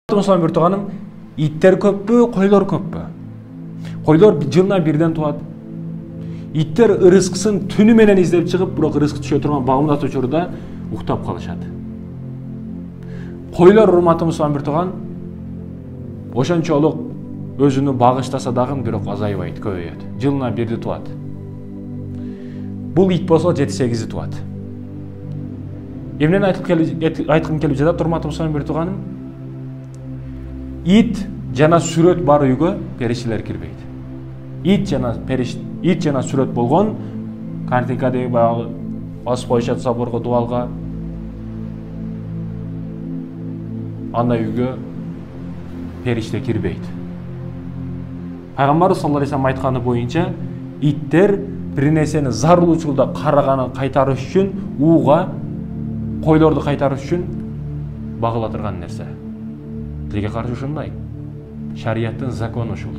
Осылай бир туганым, иттер көппү, койлор көппү? Койлор жылына бирден туат. Иттер ырыскысын түнү менен издеп чыгып, бирок ырыскы түшө турган багымдат учурда уктап калышат. Койлор урматыбыздан бир туган ошончолук өзүнү багыштаса дагы бирок азайбайт, көбөйөт. Жылына бирди туат. Бул ит болсо 7-8 туат. Эмнени айткым келип жатат, урматыбыздан бир туганым? Ит жана сүрөт бар үйгө периштелер кирбейт. Ит жана сүрөт болгон картинкадеги баягы басып коюшат соборго, дубалга. Андай үйгө периште кирбейт. Пайгамбар саллаллаху алейхи вассалам айтканы боюнча, иттер бир нерсени зарыл учурда караганын кайтарыш үчүн, ууга койлорду кайтарыш үчүн багыла турган нерсе. Тилге каршы ушундай. Шарияттын закону ушул.